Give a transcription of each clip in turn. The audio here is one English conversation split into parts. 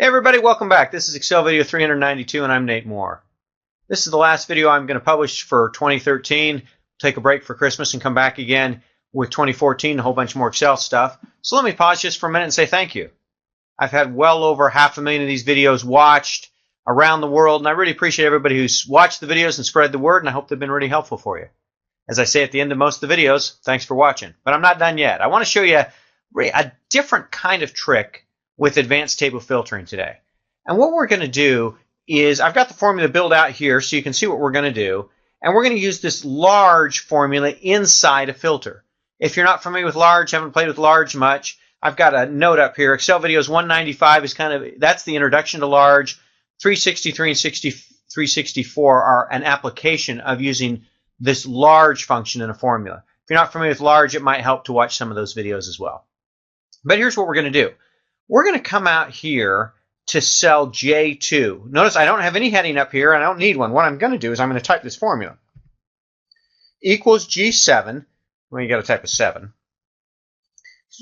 Hey everybody, welcome back. This is Excel video 392 and I'm Nate Moore. This is the last video I'm going to publish for 2013. Take a break for Christmas and come back again with 2014, a whole bunch more Excel stuff. So let me pause just for a minute and say thank you. I've had well over 500,000 of these videos watched around the world, and I really appreciate everybody who's watched the videos and spread the word, and I hope they've been really helpful for you. As I say at the end of most of the videos, thanks for watching. But I'm not done yet. I want to show you a different kind of trick with advanced table filtering today. And what we're going to do is, I've got the formula built out here so you can see what we're going to do, and we're going to use this large formula inside a filter. If you're not familiar with large, haven't played with large much, I've got a note up here. Excel videos 195 is that's the introduction to large. 363 and 364 are an application of using this large function in a formula. If you're not familiar with large, it might help to watch some of those videos as well. But here's what we're going to do. We're going to come out here to cell J2. Notice I don't have any heading up here, and I don't need one. What I'm going to do is I'm going to type this formula. Equals G7. Well, you got to type a 7.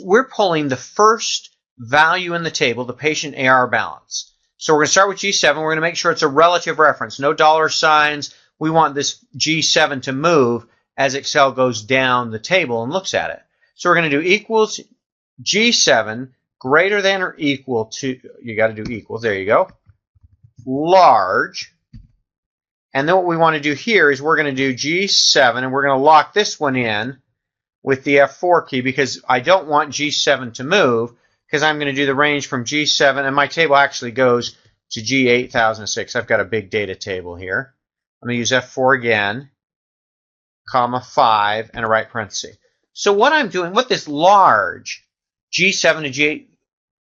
We're pulling the first value in the table, the patient AR balance. So we're going to start with G7. We're going to make sure it's a relative reference. No dollar signs. We want this G7 to move as Excel goes down the table and looks at it. So we're going to do equals G7 greater than or equal to, you got to do equals, there you go, large. And then what we want to do here is we're going to do G7, and we're going to lock this one in with the F4 key because I don't want G7 to move, because I'm going to do the range from G7, and my table actually goes to G8006. I've got a big data table here. I'm going to use F4 again, comma 5, and a right parenthesis. So what I'm doing, what this large G7 to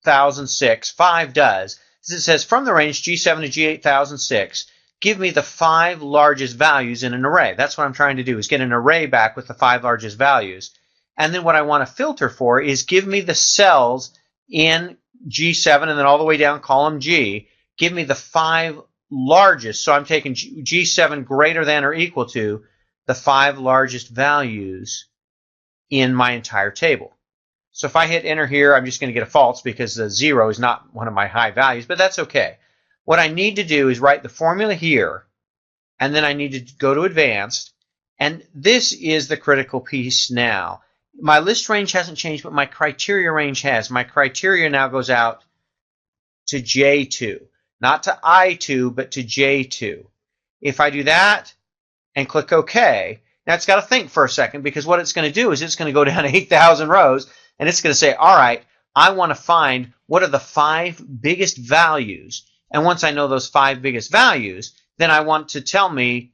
G8006, 5 does, is it says from the range G7 to G8006, give me the 5 largest values in an array. That's what I'm trying to do, is get an array back with the 5 largest values. And then what I want to filter for is give me the cells in G7 and then all the way down column G, give me the 5 largest. So I'm taking G7 greater than or equal to the 5 largest values in my entire table. So if I hit enter here, I'm just going to get a false because the 0 is not one of my high values, but that's okay. What I need to do is write the formula here, and then I need to go to advanced, and this is the critical piece now. My list range hasn't changed, but my criteria range has. My criteria now goes out to J2, not to I2, but to J2. If I do that and click OK, now it's got to think for a second, because what it's going to do is it's going to go down 8,000 rows, and it's going to say, all right, I want to find what are the 5 biggest values. And once I know those 5 biggest values, then I want to tell me,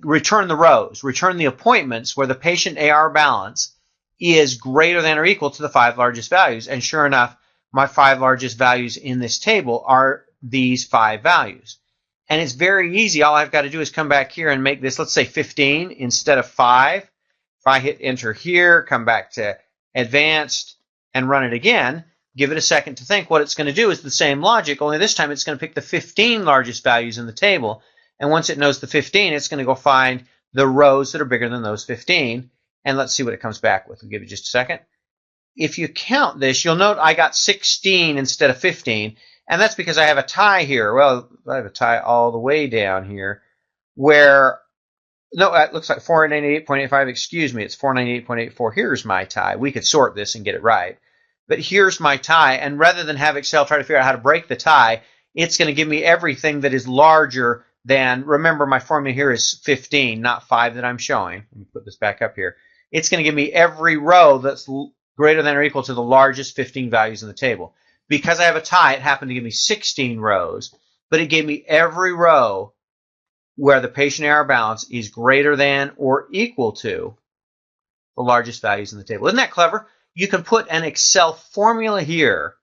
return the rows, return the appointments where the patient AR balance is greater than or equal to the 5 largest values. And sure enough, my 5 largest values in this table are these 5 values. And it's very easy. All I've got to do is come back here and make this, let's say 15 instead of 5. If I hit enter here, come back to advanced and run it again, give it a second to think, what it's going to do is the same logic, only this time it's going to pick the 15 largest values in the table. And once it knows the 15, it's going to go find the rows that are bigger than those 15. And let's see what it comes back with. I'll give you just a second. If you count this, you'll note I got 16 instead of 15. And that's because I have a tie here. Well, I have a tie all the way down here where, no, it looks like 498.85. Excuse me, it's 498.84. Here's my tie. We could sort this and get it right. But here's my tie. And rather than have Excel try to figure out how to break the tie, it's going to give me everything that is larger than, remember my formula here is 15, not 5 that I'm showing. Let me put this back up here. It's going to give me every row that's greater than or equal to the largest 15 values in the table. Because I have a tie, it happened to give me 16 rows, but it gave me every row where the patient AR balance is greater than or equal to the largest values in the table. Isn't that clever? You can put an Excel formula here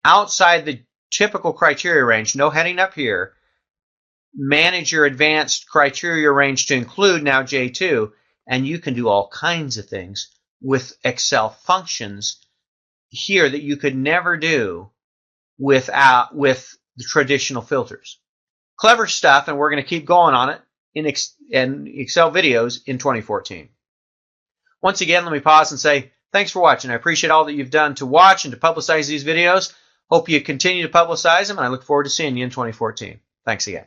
outside the typical criteria range, no heading up here, manage your advanced criteria range to include now J2, and you can do all kinds of things with Excel functions here that you could never do with the traditional filters. Clever stuff, and we're going to keep going on it in Excel videos in 2014. Once again, let me pause and say thanks for watching. I appreciate all that you've done to watch and to publicize these videos. Hope you continue to publicize them, and I look forward to seeing you in 2014. Thanks again.